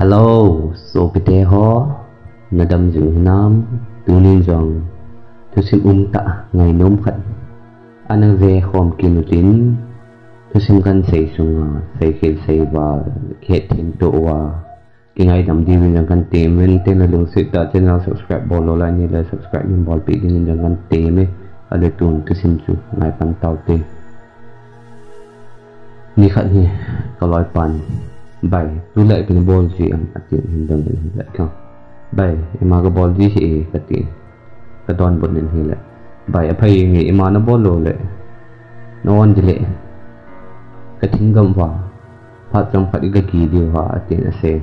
Hello, so pite ho, nadam jung nam, tunin jong, tu sim ta ngày nôm khẩn, anh về khom kinutin, tu sim kan say sunga, say khel say wa, khet thêm to wa, cái ngày nằm đi với kan team, với tên là lung sit ta channel subscribe bolo la ni la subscribe ni bol pi din kan team e, ale tun tu sim chu ngày pan tau te, ni khẩn hi, kaloi pan. Bài tu lại cái ball gì anh tiền hình đồng lại không bài mà cái ball gì thì cái tiền cái đòn bật lên thì lại bài phải nghĩ mà nó ball rồi lại nó ăn gì lại cái thing gầm vào phát trong phát cái kỳ điều vào tiền là xe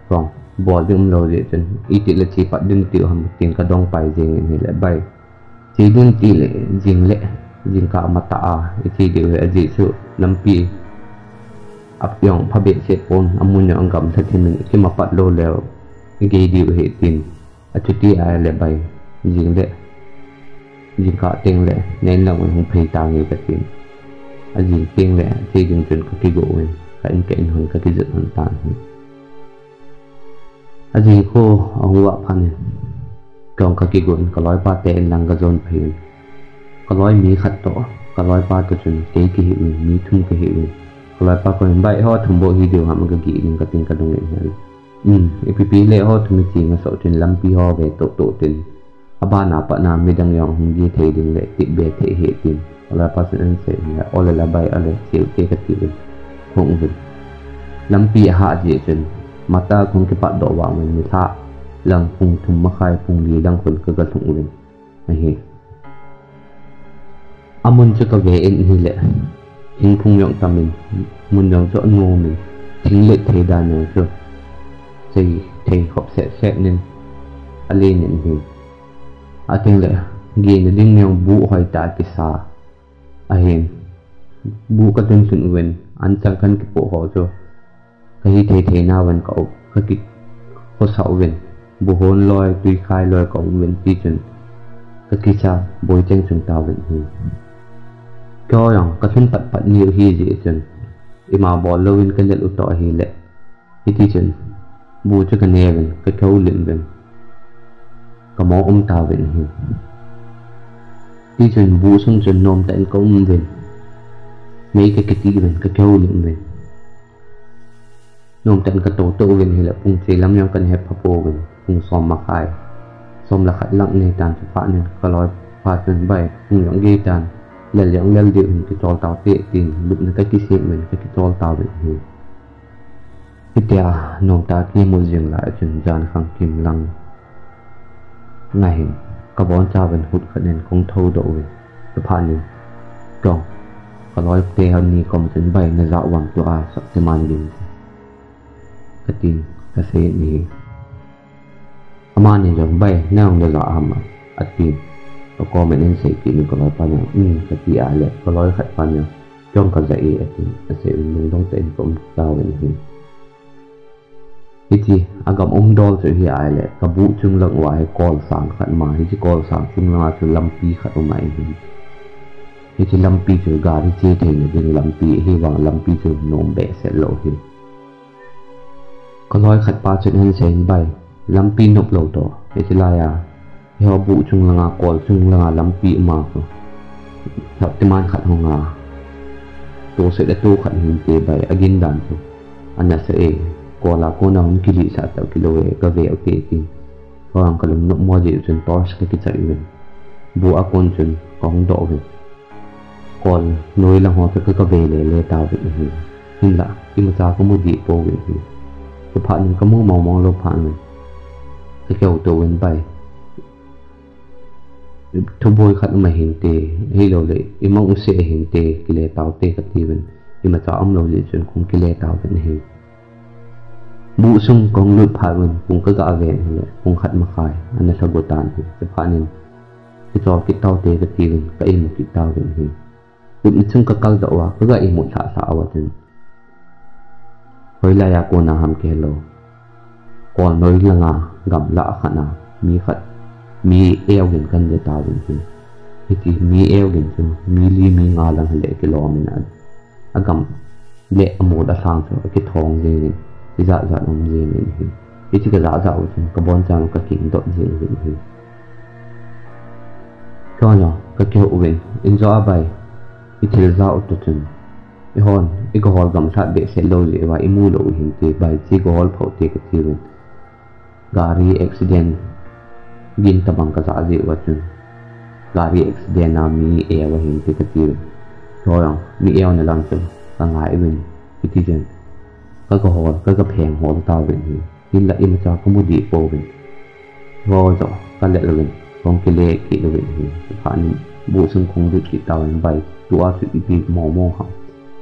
còn ball đừng lâu vậy chân ít là chỉ phát đừng tiêu hầm tiền cái đòn bài gì thì lại bài chỉ đừng tỷ lệ dừng cả mặt ta chỉ điều là gì sự năm pi áp dụng phá biệt sẽ ôn amun yang gam thật thì mình khi mà phát lô leo cái điều hệ tiền ở chỗ tí ai lại bày dừng cả tiền lệ nên là mình không phải tạo người cái tiền ở dừng tiền lệ thì dừng chuyện các cái gỗ mình cái anh hơn các cái dự hoàn toàn ở dừng khô ông vợ phan trong các cái gỗ có lối ba tên lang cái zone phải có lối mí khát tổ có lối ba cái chuyện cái hiệu mí thung cái hiệu kalau apa kau baik ho thumbo hidup ham ke gi ning kating kadung ni EPP le ho thumi chi ngasau tin lampi ho ve to tin aba na pa na midang yang hung thei ding le ti be thei he tin kalau apa sen se ya ole la bai ale sil ke ka ti hung ve lampi ha je chen mata kung ke pa do wa mi tha lang pung thum ma khai pung li dang khun ka thung ve he amun chu ka ve en hi le hình phung nhộng ta mình muốn nhộng rõ ngô mình chính lệ thầy đàn nhộng rồi thầy học sẽ nên lên nhận hình tiếng lệ ghi là đinh nhộng bụ hỏi ta cái xa hiện bụ các tên xuân quyền anh chẳng cần cái bộ họ rồi cái thầy nào vẫn cậu cái có sáu quyền bù hôn loi tuy khai loi cậu quyền ti chuẩn cái cha bồi tranh chúng ta vẫn hình cho rằng các thôn bận nhiều hi dễ chân, mà bỏ lâu in cái lệ út tỏi hi lệ, thì chân, bù cho cái nè bên, cái câu luyện bên, cái mỏ ông tàu bên hi, thì chân bù xong chân nôm tại công bên, mấy cái tí bên, cái câu luyện bên, nôm tại cái tổ bên hi lệ, phùng chế lắm nhau cần hẹp phô bên, phùng xòm mặc khai, xòm là khách lặng này tàn cho phá nên, cái lối phá chân bay, phùng những ghi tàn lần lượt lần điệu hình cái trò tàu tệ tiền đụng là cái xe mình cái trò tàu vậy thì tia nông ta kia một dừng lại chuyển dàn khang kim lăng ngày các bọn cha vẫn hụt khẩn nên không thâu độ về cái phản này còn có nói tê hơn ni còn chân bay nó dạo bằng cho ai sợ sẽ mang đến cái tiền cái xe này mà này giống bay nào nó dạo hầm à tiền có mình nên sẽ kỹ có nói bao nhiêu cái gì à lệ có nói khách bao nhiêu trong cái dạy sẽ mình đóng tiền cũng cao vậy thì agam đo rồi thì ai lệ cái vụ chung lợn ngoài call sáng khách mà thì call sáng chung là chung lâm pi khách ở mày thì lâm pi rồi gà thì chơi thì là dùng lâm pi hy vọng lâm pi rồi nôm bẻ sẽ lộ thì có nói khách ba chuyện hơn sẽ bay lâm pi nộp lộ đó thì là theo vụ chung là call chung là lắm bị mà theo tim anh khát hồng tôi sẽ đã tu khát hình tế bài again đàn rồi anh là sẽ call là cô nào cũng kỳ lị sát tạo kilo cái về ok thì còn cái lần nộp mua gì chân torch cái chạy mình vụ con chân có không độ về còn nói là họ phải cái về để tao về nhưng là khi mà ta có một gì vô về thì cái phản có mua màu lô phản này cái kiểu tôi bên bài thu bôi khát mà hiện tệ hay lâu lệ im mong sẽ hiện tệ cái lệ tàu tệ cái gì vậy nhưng mà cháu ông lâu lệ chuyện cũng cái lệ tàu vẫn hay bụ sung còn lụt phải mình cũng có gã về cũng khát mà khai anh là sao bộ tàn thì cái phản nên cái cho cái tàu tệ cái gì vậy cái một cái tàu vẫn hay cũng sung cái cao độ à có gãy một xạ vào chân với lại à cô nào ham kêu lâu còn nói là ngà gặm lạ khả nào mi khát mi eo gen kan de ta ben thì mi eo gen chu mi li mi nga lang le ke lo min agam le amo da sang so ke thong je dạ dạ ông gì nên hi cái chỉ cái dạ dạ chứ cái bon chàng cái kính đọt gì nên hi cho nhỏ cái kiểu về enjoy bài cái thời gian tốt chân cái hòn cái hòn gầm sát để sẽ lâu dễ và imu lâu hiện tại bài chỉ cái hòn phẫu thuật cái gì vậy gari accident gin tabang ka sa dễ vậy chân gari accident na mi e và hiện tại cái gì thôi mi e na lang chân ka ngai bên cái gì chân cái hòn cái phèn hòn tao bên hi in là im cho có một địa bộ bên rồi rồi cái lệ là bên con cái lệ cái là bên hi phản bộ xương không được cái tao bên bàiตัวสุดที่มองเขา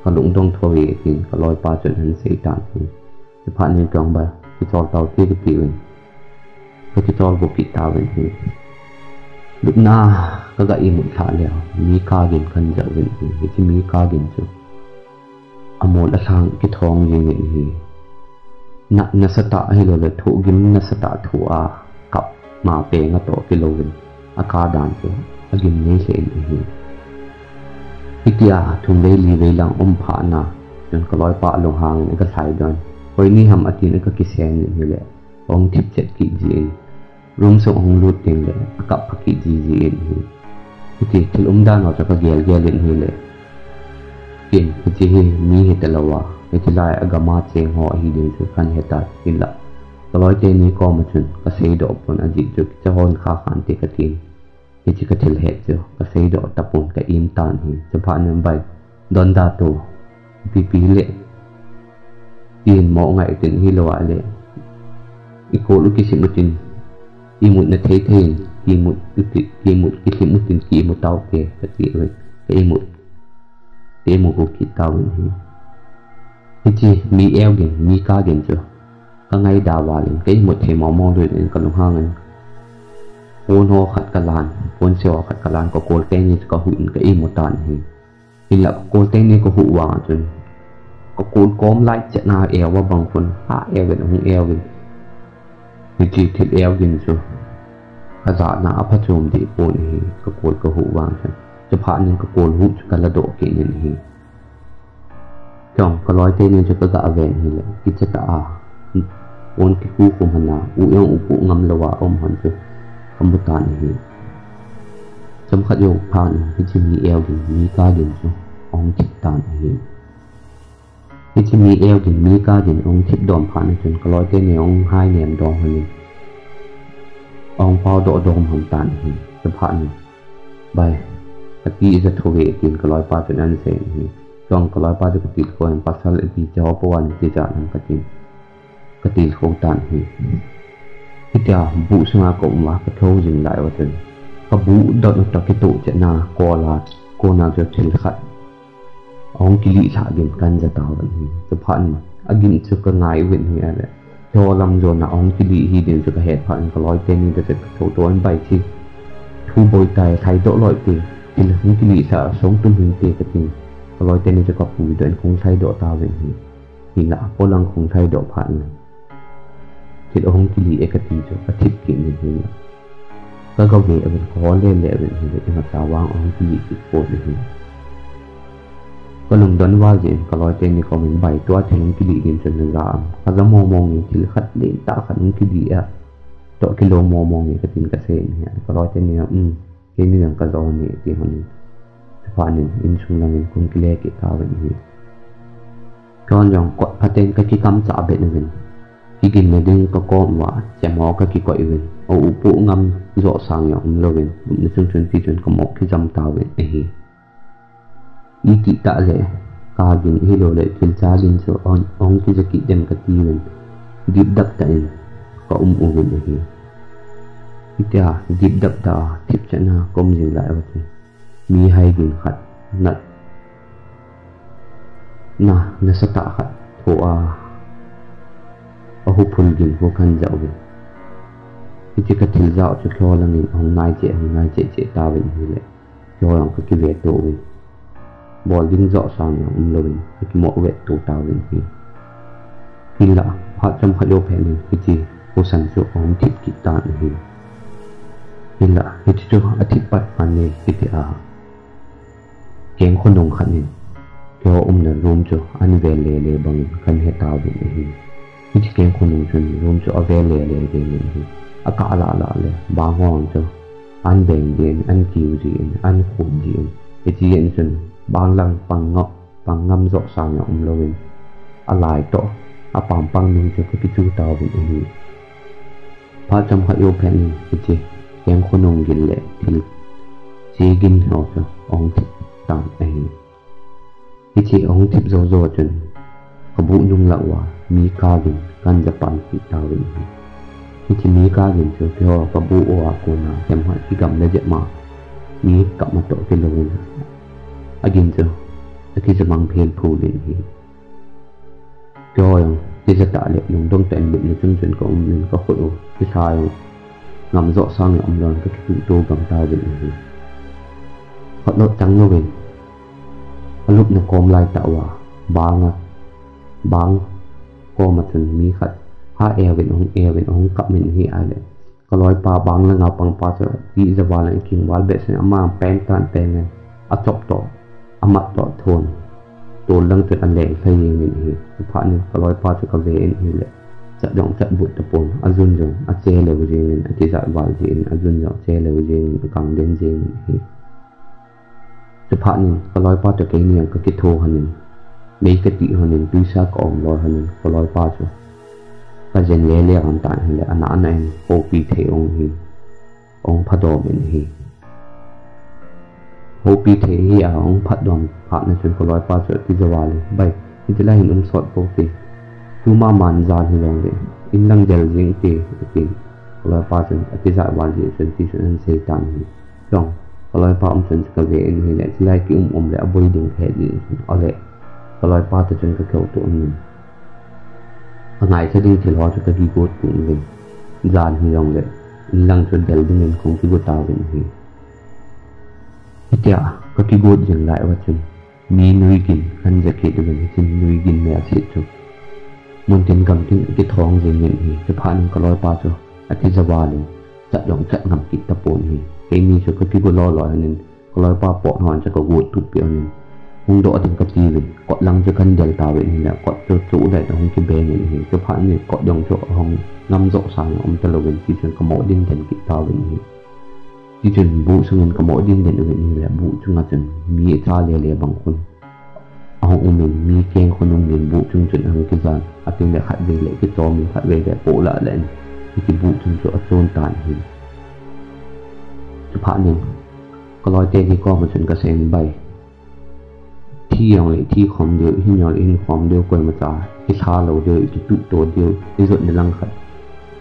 ก็ลงตรงทวีจริงก็ลอยปลาจนเห็นเสียตันจะผ่านในกลางใบที่จอดเตาที่ก็ตีเป็นก็จะจอดบุกตาเป็นที่ลุกหน้าก็กะอีหมุนขาแล้วมีกาเกินกันจะเป็นที่มีกาเกินจุอโมดละทางที่ทองยังเห็นที่นัสตะให้เราเลยถูกกิมนัสตะถูอากับมาเปงก็ต่อกิโลเป็นอากาศด่านจุกิมนี้เสียที่พิทยาทุ่งลีเวลังผ่านาจนก็ลอยปะลงหางนี่ก็สายดอนพอนี่ทำอาทิตย์นี่ก็กิเซนนี่แหละองทิพย์7กิจีรุมส่งองรูดเองเลยกับพักกิจีนี่พิธีที่ด้านเราจะก็เกลี่ยนี่แหละกินพิธีมีเหตุละวะพิธีลายอากามาเชงห่อฮีเดนสุขันเหตุกินละก็ลอยเจนี่ก็มาจนก็เสียดอกบนอดีตจุดจะหอนข้าขันเตกตินที่จะกระเทลเหตุจ้ะก็เสียดอกตะปุ่นกับอิมตานหินจะผ่านนั้นไปดอนดาโตปีเละยินมองไงถึงฮิโลอะไรอีโคลุกิสิมุตินอีมุดนัทเทนอีมุดกิสิมุตินกีมุตเตาเกะกติเลยอีมุดกิตาวินหิที่จีมีเอลเกนมีกาเกนจ้ะก็ไงดาวาลินก็อีมุดเทมอมองด้วยกันลงห้างกันโอนหัวขัดกะลานโอนเสียวขัดกะลานก็โกลเต้นี่ก็หุ่นก็อีมุดตานหินี่แหละโกลเต้นี่ก็หุ่นวางจนก็โกลก้มไล่เจนาเอวว่าบางคนหาเอวเป็นของเอวเป็นวิธีทิศเอวกินจูขจาหน้าพัดโจมดีโอนหิก็โกลก็หุ่นวางจนจะผ่านนึงก็โกลหุ่นกันละโดดกินนี่หิจ่องก็ลอยเต้นี่จะก็กะเวนหิเลยกิจกะอาโอนกิกูคุมหนาอุยองอุปุงำละวะอมหันจูคำพูดตานนี้สำคัญโยกผ่านที่จะมีเอลดิมีกาดินจูองทิพตานนี้ที่จะมีเอลดิมีกาดินองทิพดอมผ่านจนก็ลอยเต้ในองไฮเนียมดองหันองเผาโดดมหันตานนี้จะผ่านใบตะกี้จะทวีกินก็ลอยปลาจนอันเซนนี้จองก็ลอยปลาจะกติดคนปัสสาวะปีเจ้าปวันที่จะนั่งกติดโคตานนี้ที่จะบุษมากรมว่ากระทู้จึงได้ว่าจนกระบุดอนตะกิตุเจนากอลาโกนาจะเทลขัดองกิลิสากินกันจะตาวันนี้จะผ่านอากินจะกระไงเว้นเฮียเลยโจลำโจนาองกิลิฮีเดียนจะกระเหตุผ่านก็ลอยเต้นนี่จะโถตัวอันใบที่ทูบอยไตไทยโตลอยตีที่หลังกิลิสาสงตุ้มหินเตะกระติงก็ลอยเต้นนี่จะกับปุ๋ยเดินคงไทยโดตาเว้นเฮียหินละโพลังคงไทยโดผ่านที่องค์กิลีเอกตีจะอาทิตย์กินอย่างนี้ก็เขาเวอเป็นขอเล่นเล่เป็นเหตุที่มาสาวางองค์กิลีติดโปดอย่างนี้ก็ลงดอนว่าเย็นก็ลอยเต้นในคอมเมนต์ใบตัวที่องค์กิลีกินจนรามก็จะมองอย่างที่ขัดเล่นตาขัดองค์กิลีอ่ะตัวกิโลมองอย่างกระตินกระเซ็นเนี่ยก็ลอยเต้นเนี่ยแค่นี้อย่างกระโดดเนี่ยที่คนสะพานหนึ่งอินชุงลังเงินคงกิเลสกิตาแบบนี้ก่อนอย่างกดพัดเต้นก็กิกรรมจ่าเบ็ดหนึ่งที่กินในดึงก็ก้มว่าจะหมอก็กี่ก่อยเว้นเอาอุปุงำจ่อสางอย่างเราเว้นในช่วงที่จนก็หมอกที่จำตาเว้นอีกิตะเลยกากินที่เราเลยเป็นจ้าดินจ่อองที่จะกิเดมกตีเว้นดิบดับตาเองก็เว้นที่เดียดิบดับตาทิพย์ชนะก้มยิงหลายวันมีให้กินขัดนัสตะขัดโถอาหุบพลกินพวกขันเจ้าเว้ที่จะกระถิ่นเจ้าจะคลอลังเงินของนายเจตาเว้นนี่แหละคลอลังก็กิเวตโตเว้นบอลดิ้งเจาะสางอย่างเราเว้นที่หมอเวตโตตาเว้นนี่ละพระจำขยโยแผ่นหนึ่งที่จีผู้สันสุของทิพย์กิตานี่ละที่จะอธิปัตย์ปันนี่ที่ที่เก่งคนดงขันนี่เกี่ยวเนรวมจ่ออันเวลเลบังขันเหตาเว้นนี่ ที่เก่งคนหนึ่งจนรวมจะเอาเวลเลยเก่งอย่างนี้อากาศละเลยบางห้องจะอันแบ่งเดียนอันกิวเดียนอันขุนเดียนไอ้ที่เย็นจนบางหลังปังเงาะปังงำจอกสามอย่างเราเองอะไรต่ออาปามปังหนึ่งจะก็พิจูตาเป็นอย่างนี้พระจำพระโยแผ่นหนึ่งไอ้ที่เก่งคนหนึ่งกินแหละที่เจกินเขาจะองทิพต่างไอ้ไอ้ที่องทิพโซจนกระบุยุ่งละว่ามีกาลินกันจะปันปิตาวินที่มีกาลินเจอเพียวกระบุโออาโกนาจำหัดที่กำได้เจ็บมามีกลับมาโตเป็นลงอากินเจออากิจะมังเพลพูลินฮีจอยที่จะตาเล็กลงต้องแต่งบิดในจนก็อุ้มลินก็ขดที่ชายงำโจสร้างอมรอนก็ถูกโตกำตาวินฮีขดลดจังโนเวนอลุบในกรมลายตะว่าบางก็มาจนมีขัดผ้าเป็นองกับมินฮีอะไรก็ลอยปลาบางแล้วเงาปังปลาจะดีจะวาลกิงวาลเบสเนี่ยอามาแป้งตานแต่งเงินอาจบต่ออามัดต่อทนตัวเรื่องจุดอันแรงใส่ยิงมินฮีสุภาพนึงก็ลอยปลาจะกระเวนฮีเลยจะดองจะบุตรตะปนอาจุนจงอาเจเลวยิงอาทิจะวาลยิงอาจุนจงเจเลวยิงกังเดนยิงฮีสุภาพนึงก็ลอยปลาจะเก่งเนี่ยก็คิดโทหันนึงไม่กติหันนึงดูซากอมลอยหันนึงก็ลอยปลาจะก็จะเลี้ยกันตายเลยอันนั้นเองโอปีเทองฮีองพัดดอมฮีโอปีเทฮีองพัดดอมพัดในส่วนก็ลอยปลาจะที่จะวาเลยใบที่จะไล่เห็นสดปกติคือมามันจานที่ลงเลยอินดังเจลยิงตีจริงก็ลอยปลาจะที่จะวาเลยส่วนที่ส่วนเซตันฮีจ้องก็ลอยปลาส่วนก็เวียนฮีเลยที่ไล่กิมเลยอบวยดึงแค่ดีอะไรก็ลอยปลาจะจนก็เกี่ยวตัวนึงไงจะดิ้งที่ล้อจะกระดิกดกุ้งเลยจานที่ลงเลยลังจนเดลดึงเงินของที่กูตาเป็นฮีที่ก็ที่กูยังไล่ว่าจนมีนุยกินขันจะเกิดเป็นจนนุยกินแม่เสียจุดมันเป็นกำถึงที่ท้องเงินฮีจะผ่านก็ลอยปลาจะอาทิตย์สวาเลยจะลองจะงำกิตะปนฮีเอ็มีจะก็ที่กูล้อลอยนึงก็ลอยปลาปอกหอนจะก็กูตุบเปียวนึงหงโดดถึงกับตีเลยกดลังจะกันเดลตาเวนี่แหละกดจะจู่ได้แต่หงกิเบงนี่จะผ่านเนี่ยกดยองโจหงนำโจสางอมตะลเวนที่จนกระโมดินเด่นกิตาเวนี่ที่จนบุษเงินกระโมดินเด่นเวนี่แหละบุจงอาจจะมีชาเล่บางคนเอาอุมินมีเกงคนอุมินบุจงจนหังกิจานอาทิตย์ละขัดเวเลยกิจอมีขัดเวเลยโปละเลยที่บุจงโจโจนตานหินจะผ่านเนี่ยก็ลอยเตนี่ก็มาจนกระเซ็นใบที่อย่างไรที่ความเดียวที่อย่างไรความเดียวกวยมาจากไอ้ชาเราเดียวอีตุตัวเดียวไอ้สุดในลังขัด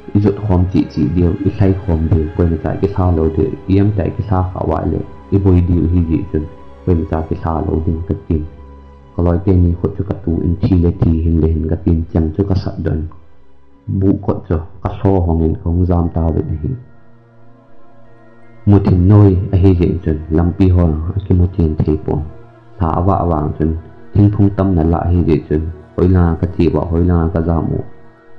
ไอ้สุดความจีเดียวไอ้ใช้ความเดียวกวยมาจากไอ้ชาเราเดียวเยี่ยมใจไอ้ชาขาวายเลยไอ้บอยเดียวที่จีจนกวยมาจากไอ้ชาเราดึงกระตินก็ลอยเตนี่ขดจุกตูอินทีเลทีเห็นเลยเห็นกระตินจังจุกสัดเดินบุกดจุกระโซ่ของเงินของจามตาเป็นหินมุทินน้อยไอ้เหี้ยจนลำปีหอนไอ้มุทินเทปงถาวะวางจนทิ้งพุ่งตั้มนั่นละให้เด็ดจนหอยลากระจีบหอยลากระจามู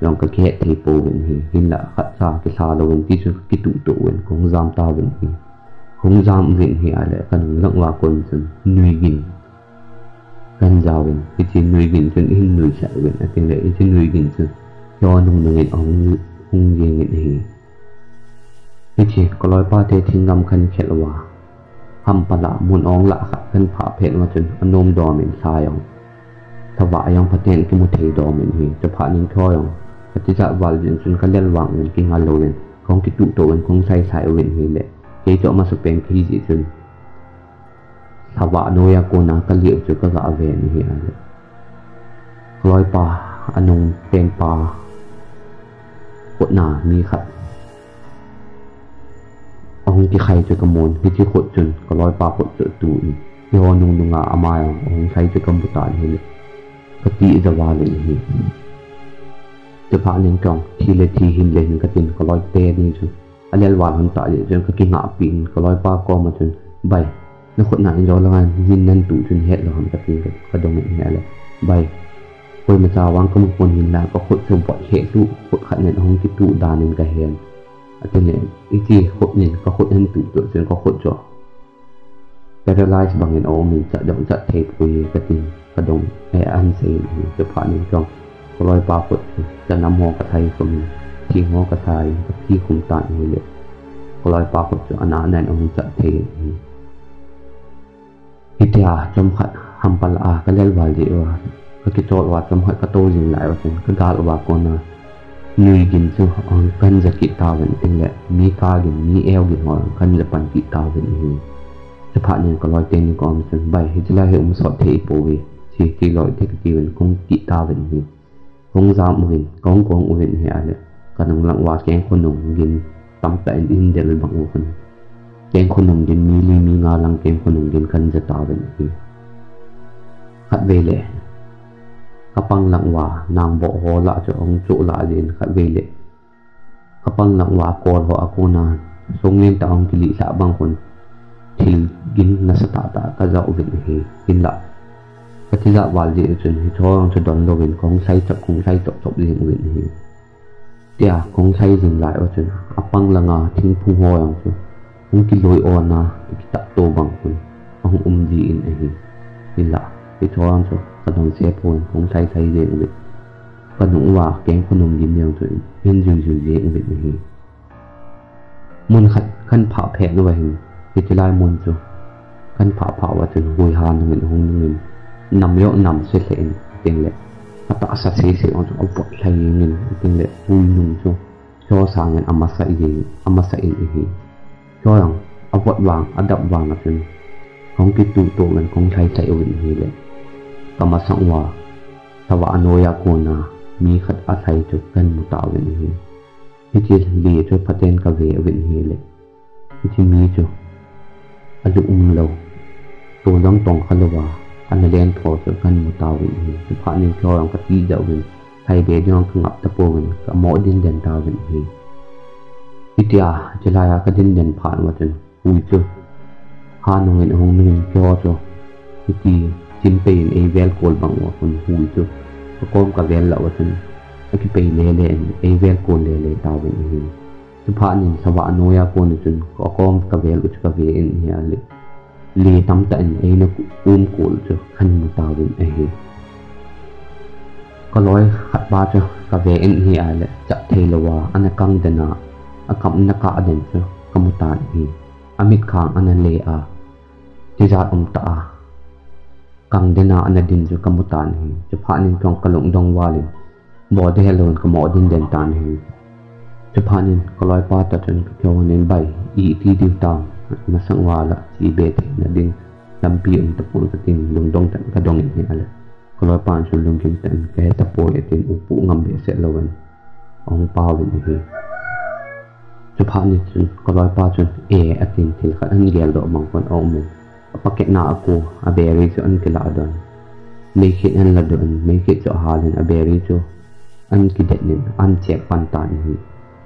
ยองกระแค่เทปูเวนหีหินละขัดซากิซาโลเวนที่จนกิตุตัวเวนคงจามตาเวนหีคงจามเวนหีอะไรกันหลังว่าคนจนนุยกินกันจาเวนที่จนนุยกินจนหินนุยใส่เวนอะไรเลยที่นุยกินจนย้อนนุ่งเงินองหงเยิงเงินหีที่จก็ลอยป้าเททิ้งกำคันเขลว่าทำปลามุนองละขัดขึ้นผ่าเพชรมาจนอนมดอมเป็นทรายองถวายยังพระเทนกิมุเทดอมเป็นหินจะผ่านยิงคอยองปฏิจจวาลจนเขาเล่นวางเงินกินฮัลโลเวนของกิตุโตเวนของใส่ใส่เวนหินเลยเกจอมาสเปนพีจิจนถวายโนยาโกนาก็เลี้ยวจนก็ละเวนหินเลยลอยปลาอนงเป็นปลาปวดหนามีขัดองที่ใครจะกระมวลที่ขดจนก็ลอยปลาขดเจอตูนยอนุงนุงอามาองใครจะกำบุตรเห็นกติจะวาเลยนี่จะพาเลี้ยงกองทีเลทีหินเลยก็ตินก็ลอยเตะนี่จนอะไรวานหันตาจนก็กินหนาปีนก็ลอยปลาก็มาจนใบนักขดหนาย้อนละกันยินนั่นตูจนเฮ็ดเราทำกตินก็ดงอย่างนี้แหละใบคอยมาจาวางก็มุคนหินแล้วก็ขดสมบัติเหตุตู้ขดขัดเงินห้องที่ตู้ดานึงก็เห็นอันนี้อีกที่ขดเนี่ยก็ขดให้ตุ่ตัวจนก็ขดจ่อแต่ละลายบางอย่างเอามีจะดองจะเทปุยกระตินกระดงไออันเซนจะผ่านในช่อง ก็ลอยปลากดจะนำหัวกระไทยสมที่หัวกระไทยกับที่คุมตานี่เลยก็ลอยปลากดจะอนาแนนองจะเทอิทยาจมขัดฮัมปัลอาก็เล่นวาลีว่าก็คิดโจทย์ว่าจมขัดก็โตยิงหลายว่าก็กาลว่าก่อนนะนุยกินซึ่งกันจะกิตาวันเองแหละมีกากินมีเอลกินหัวกันจะปันกิตาวันเองจะผ่านเนี่ยก็ลอยเต็นนี่ก็มันใบให้จะไล่ให้สอดเทปโวยที่ลอยเทคนิคคงกิตาวันเองคงจามวินกองวินเฮียเลยก็นั่งหลังว่าแกงคนหนุ่มกินตั้งแต่อินเดียเลยบางคนแกงคนหนุ่มกินมีงาลังแกงคนหนุ่มกินกันจะตาวันเองขัดเวเลยกระปังหลังว่านางบอกหัวละจะองจุละเรียนขัดเวเลยกระปังหลังว่าโกรหัวโกนาทรงเลี้ยงแต่องกิริสาบางคนที่กินนัสตาตาก็จะอุบิเหตุกินละก็ที่ละวาลีจนให้ท้องจะโดนโดนของใช้จับของใช้จบเรียงอุบิเหตุเดี๋ยวของใช้สิ่งหลายจนกระปังหลังทิ้งพุ่งหัวอย่างเช่นองกิลอยอ่อนนะที่ตัดตัวบางคนองดีอินเองกินละให้ท้องจะกระดองเสียผลของใช้เรียงอุบิก็หนุ่มว่าแกงขนมยิ้มอย่างตัวเห็นอยู่เรียงอุบิเหตุมันขั้นผ่าแผลด้วยที่จะไล่มุนจูกันผ่าว่าจนหุยหานเงินหงเงินนำเยอะนำเสียเองเตียงเละถ้าตัดสัตว์เสียเอาเอาปลดไหลเงินเตียงเละหุยนุ่งจูจ่อสางเงินอามาใส่เองอามาใส่เองจ่ออย่างเอาปลดวางอัดับวางจนของกิตูตัวเงินของใช้ใส่เอาเงินเลยกรรมสังวาสวะอโนยาโกนามีขัดอาศัยจุกันมุตาเงินที่จะเลี้ยจุพัฒน์กเวเงินเลยที่มีจูอลุเราตัวลังตองขลวาอันเลี้ยงพอจะกันมุตาวินจะผ่านในจอยังกติเดวินไทยเบยองขงับตะโพวินกับหมอดินเดนตาวินวิทยาจะลายก็ดินเดนผ่านว่าจนหุยจูหานเงินหงเงินจอจูวิธีจิมเป็นเอเวลโกลบังว่าคนหุยจูประกอบกับเวลละว่าจนไอ้ไปเล่เอเวลโกลเล่ตาวินจะผ่านในสวะโนยาโกนจนก็กอมกับเวลอุจกับเวลเฮียเลยลีตั้มแต่เองนักโกลจะขันมุตาวินก็ร้อยขัดบาจะกับเวลเฮียเลยจะเทลวาอันกังเดนาอากำนักอาเดนจะกมุตานอามิดขางอันเลอาที่จะตากังเดนาอันดินจะกมุตานจะผ่านในตรงกระหลงดงวาลินบอดเฮลอนกับหมอดินเดนตานจะผ่านในก็ลอยปาตัดจนเกี่ยวในใบที่ดิวตามมาสังวาละที่เบตนดินลำปีอุตปุกตินลงดงแต่กระดงอย่างนี้อะไรก็ลอยปานชนลงกินแต่แกตะโพยตินอุปุงำเบสเลวันองปาวินเฮจะผ่านในจนก็ลอยปาจนตินที่ขัดอันเดียร์ดอกบางคนเอาเมนปากเกนาอกูอเบริจอันกิลาดอนไม่คิดอันละดอนไม่คิดจะหาเล่นอเบริจอันกิเดนินอันเจ็บปันตาน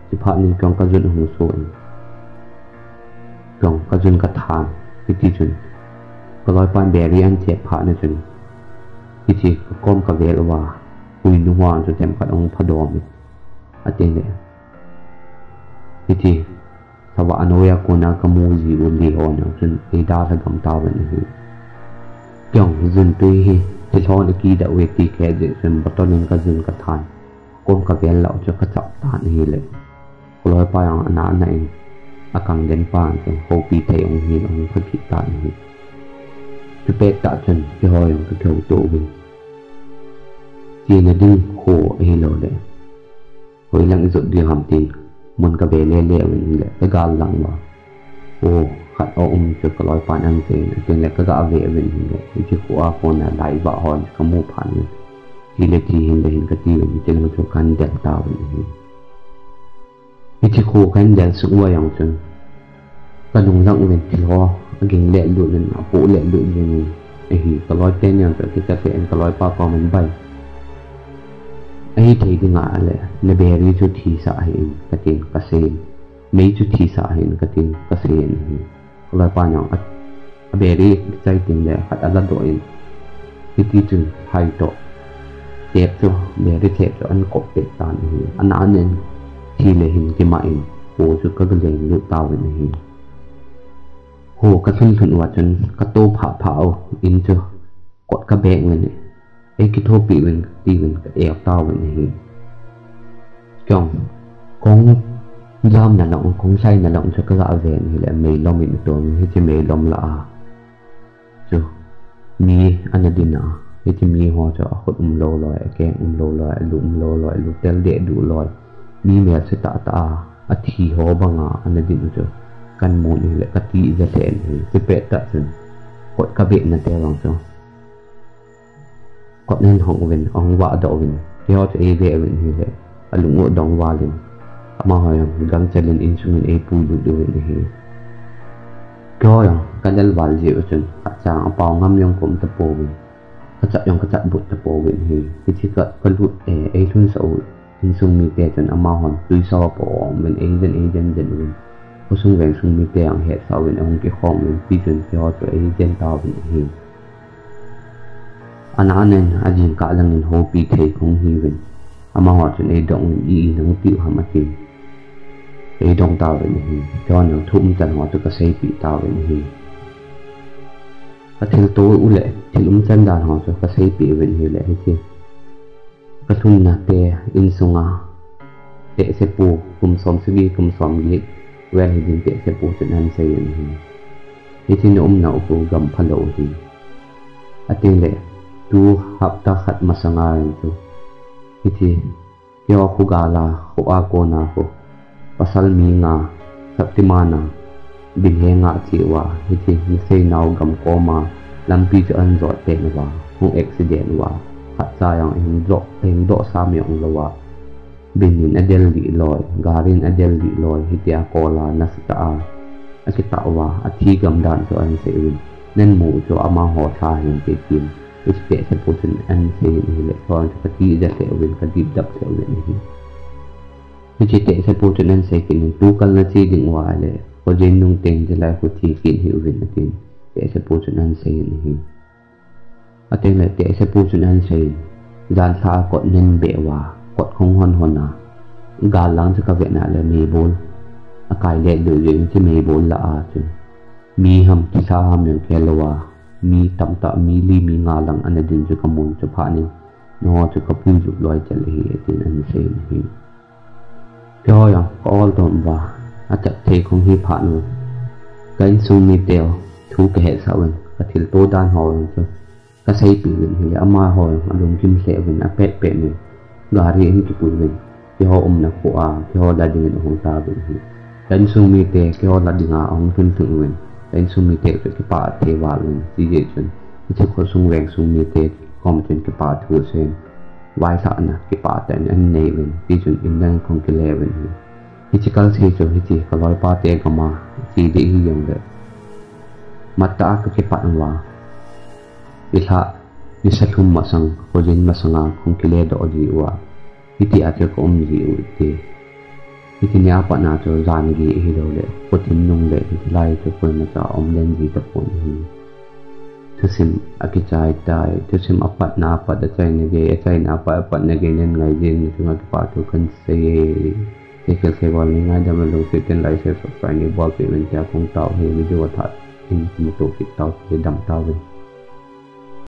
จะผ่านในกองกระจุนหูโซนกองกระจุนกระทานพิธีจุนก็ลอยปานเบรีอันเจ็บผ่านในจุนพิธีก้มกับเวลว่าคุยนุ่งวานจนเต็มขัดองพดอมิอาเจนเลยพิธีสวะอโนยาโกนากมูจีอุลีออนจนเอดาสกำตาวันนี้กองจุนตุยที่ชอนกีดเวทีแก่เด็กจนบัตรนึงกระจุนกระทานก้มกับเวลเราจะกระจับตานี้เลยลอยไปอย่างอนาในอากังเดินป่านจนโคปีเทองหินองพระกิตานี้จะเป็ดตาจนจะหอยองกระเทวโตวินจีนดึงโคเอโลเลยหอยหลังสุดเดียวหำตีมันกระเบลเล่ๆวินเลยแล้วการหลังว่าโอ้ขัดเอาจะกระลอยปานอันเซนจนแล้วก็เอาเววินเลยที่ขวาคนไหลบ่หอนขมูผ่านเลยที่เล็กที่เห็นเลยเห็นกระตีวินจะลงโจกันเด็ดตาวินวิธีคู่กันเดินสู้อย่างจนกระดุมรังเวนที่ล้อเก่งเละหลุดเลยนะปูเละหลุดเลยนี่ก็ร้อยเต้นอย่างแต่ที่จะเป็นก็ร้อยปากมันใบที่ดีงาเลยในเบรีจุดที่สาเหตุกระตินกระเซ็นไม่จุดที่สาเหตุกระตินกระเซ็นร้อยปานอย่างเบรีใจติงเลยขัดอัลลัดโดยที่จุดไฮโตเจ็บจ้ะเบรีเจ็บจ้ะอันกบเป็ดตาอันนั้นเนี่ยที่เลยเห็นที่มาเองโหจุดก็เลยเลือดตาเป็นเองโหกระชุ่มขึ้นว่าจนกระโตผ่าอินเจอกดกระเบงเลยเนี่ย ấy cái thô bị mình đi mình cái eo tao mình thì chồng con làm là lỏng con say là lỏng cho cái gạo về thì lại mày lo mình tưởng hay chỉ mày lỏng là chứ mi anh là đi nào hay chỉ mi hoa cho hốt lô loại kẹn lô loại lụm tel đệ đủ loại mi mẹ sẽ tạ thì hoa bằng anh là đi nữa chứ căn môn thì lại cái tí ra thế thì cái bệ tạ chứ hội các bệnh là theo lòng sao có nên hỏng mình ông vợ đậu mình theo cho ai về mình thì lại anh lụng ngộ đóng vào liền mà hỏi gắng chân lên instrument ai pu được mình thì coi cái đó là gì vậy chứ chàng bao ngâm trong cũng tập bộ mình cái chặt trong cái chặt bụt tập bộ mình thì cái chỉ có lụt ai luôn sầu in sung mi tè chân mà hỏi tuy so bộ mình ai dân mình có sung vẹn sung mi tè ăn hết sau mình ông cái khoang mình pi chân theo cho ai dân tao mình thì anh nên anh cả lần nên hồ pi thầy không hi mình mà hỏi chuyện ai động ý năng tiêu hàm tiền ai động tao vậy thì cho nó thum chân họ tôi có xây bị tao vậy thì cái thứ tối u lệ thì chân đàn họ cho có xây bị vậy thì lệ hay chưa cái thun nè tè in sung tệ sẽ bù cùng xóm sẽ đi cùng xóm đi về thì tệ sẽ bù chuyện ăn xây thì thì nó nậu của gầm pha lỗ thì tiền lệ tu học ta khát mà sang ai tu thì kêu aku gala aku aku na aku pasal minga Septimana binhe nga chiwa hiti nisay nao gam koma lampi cho an zo te wa hung accident wa khat sa yang hing do sam yang lawa binin adel li loy garin adel li loy hiti akola nasita akita wa athi gam dan so an se win nen mu cho ama ho tha hin te tin ispek se putun an se ni le kon ka ti da se win ka dip dap se win hi hiti te se putun an se kin tu kal na chi ding wa le ko jin nung teng de lai ko ti kin hi win tin te se putun an se ni hi ateng le te se putun an se dan sa ko nen be wa ko khong hon hon na ga lang se ka ve na le me bol akai le du yin chi me bol la a chu mi ham ki sa ham yang kelawa mi tam ta mi li mi nga lang an din chu kamun chu pha ni no chu ka pu ju loi chal hi tin an se hi cho ya all don wa a chak the khong hi pha nu kain su mi tel thu ke he sa wen ka thil to dan ho chu ka sei pi wen hi ama ho alum kim se wen a pet pe ni gari in ki pu wen yo na ko a yo la ding hong ta wen hi kain su mi te yo la ding a ong thun thun wen kain su mi te ke pa the wa wen si je chun che ko sung weng su mi te kom chun ke pa thu sen wai sa na ke pa ten an nei wen ti chun in nang kong ke le wen hi chi kal se chu hi chi ko loi pa te ka ma chi de hi yong de mata ka ke pa wa ilha ni sa thum ma sang ko jin ma sanga kong ke le do ji wa iti ate ko ji u te iti nya pa na cho zan gi hi do le ko tin nung le ti lai cho ko na cha len ji ta pon hi to sim akichai tai to sim apat na pa da chai ne ge chai na pa ne ge nen ngai jin ni tunga pa to kan se ke se wal ni ngai da ma lo se ten lai se so pa ni bol pe men cha kong tao he video tha in mu to fit tao ke dam tao